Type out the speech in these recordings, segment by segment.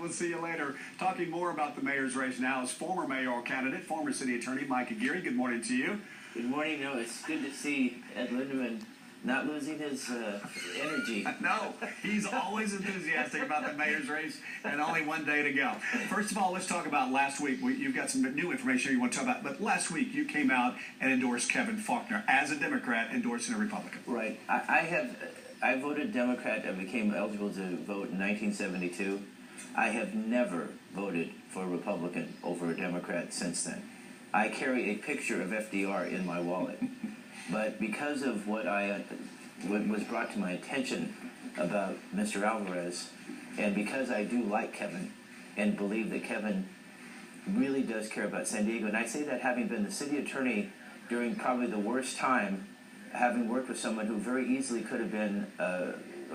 We'll see you later. Talking more about the mayor's race now is former mayoral candidate, former city attorney Mike Aguirre. Good morning to you. Good morning. No, it's good to see Ed Lindeman not losing his energy. No, he's always enthusiastic about the mayor's race, and only one day to go. First of all, let's talk about last week. You've got some new information you want to talk about, but last week you came out and endorsed Kevin Faulconer as a Democrat endorsing a Republican. Right. I voted Democrat and became eligible to vote in 1972. I have never voted for a Republican over a Democrat since then. I carry a picture of FDR in my wallet. But because of what was brought to my attention about Mr. Alvarez, and because I do like Kevin and believe that Kevin really does care about San Diego, and I say that having been the city attorney during probably the worst time, having worked with someone who very easily could have been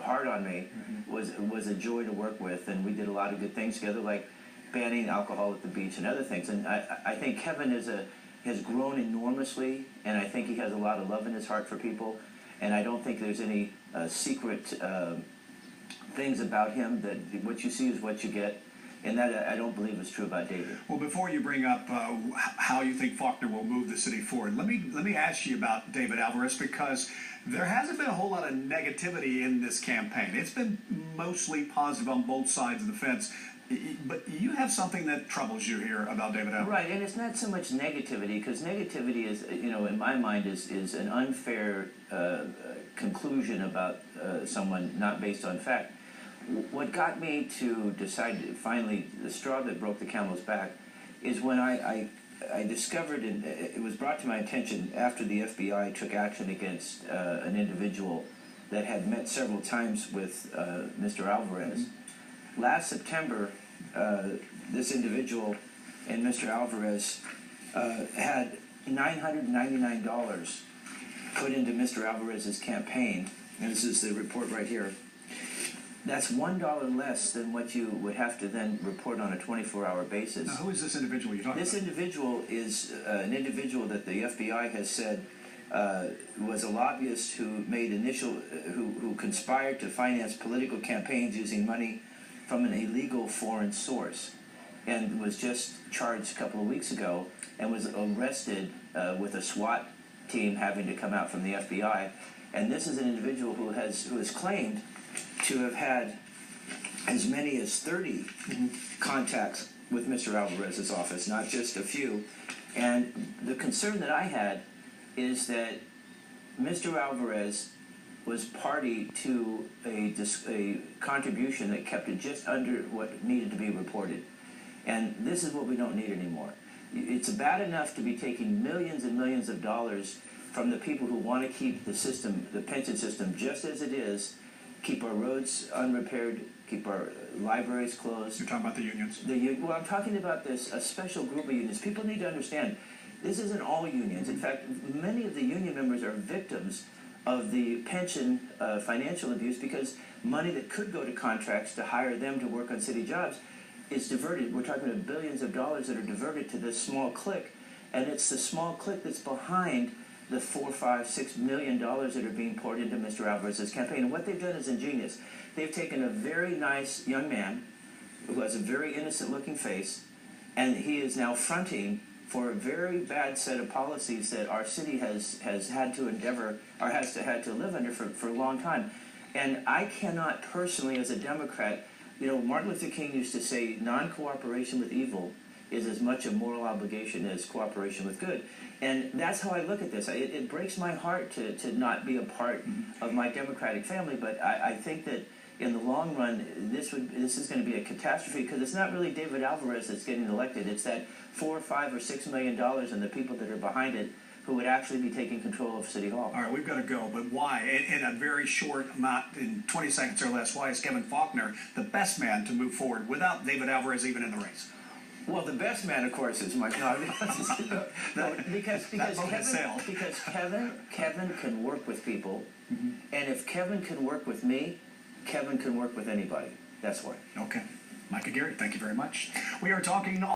hard on me, was a joy to work with, and we did a lot of good things together, like banning alcohol at the beach and other things. And I think Kevin has grown enormously, and I think he has a lot of love in his heart for people, and I don't think there's any secret things about him, that what you see is what you get, and that I don't believe is true about David. Well, before you bring up how you think Faulconer will move the city forward, let me ask you about David Alvarez, because there hasn't been a whole lot of negativity in this campaign. It's been mostly positive on both sides of the fence. But you have something that troubles you here about David Alvarez. Right, and it's not so much negativity, because negativity is, in my mind, is an unfair conclusion about someone not based on fact. What got me to decide, finally, the straw that broke the camel's back, is when I discovered, and it was brought to my attention after the FBI took action against an individual that had met several times with Mr. Alvarez. Last September, this individual and Mr. Alvarez had $999 put into Mr. Alvarez's campaign, and this is the report right here. That's $1 less than what you would have to then report on a 24-hour basis. Now, who is this individual you're talking about? This individual is an individual that the FBI has said was a lobbyist who made who conspired to finance political campaigns using money from an illegal foreign source, and was just charged a couple of weeks ago and was arrested with a SWAT team having to come out from the FBI. And this is an individual who has claimed to have had as many as 30 contacts with Mr. Alvarez's office, not just a few. And the concern that I had is that Mr. Alvarez was party to a contribution that kept it just under what needed to be reported. And this is what we don't need anymore. It's bad enough to be taking millions and millions of dollars from the people who want to keep the system, the pension system, just as it is, keep our roads unrepaired, keep our libraries closed. You're talking about the unions? Well, I'm talking about a special group of unions. People need to understand, this isn't all unions. In fact, many of the union members are victims of the pension financial abuse, because money that could go to contracts to hire them to work on city jobs is diverted. We're talking about billions of dollars that are diverted to this small clique, and it's the small clique that's behind the $4, $5, $6 million that are being poured into Mr. Alvarez's campaign. And what they've done is ingenious. They've taken a very nice young man who has a very innocent-looking face, and he is now fronting for a very bad set of policies that our city has had to endeavor, or had to live under for a long time. And I cannot personally, as a Democrat, Martin Luther King used to say, non-cooperation with evil is as much a moral obligation as cooperation with good. And that's how I look at this. It breaks my heart to not be a part of my Democratic family, but I think that in the long run, this is going to be a catastrophe, because it's not really David Alvarez that's getting elected. It's that $4, $5, or $6 million and the people that are behind it who would actually be taking control of City Hall. All right, we've got to go, but why? In a very short amount, in 20 seconds or less, why is Kevin Faulconer the best man to move forward without David Alvarez even in the race? Well, the best man, of course, is Mike. Because Kevin can work with people, and if Kevin can work with me, Kevin can work with anybody. That's why. Okay. Mike Aguirre, thank you very much. We are talking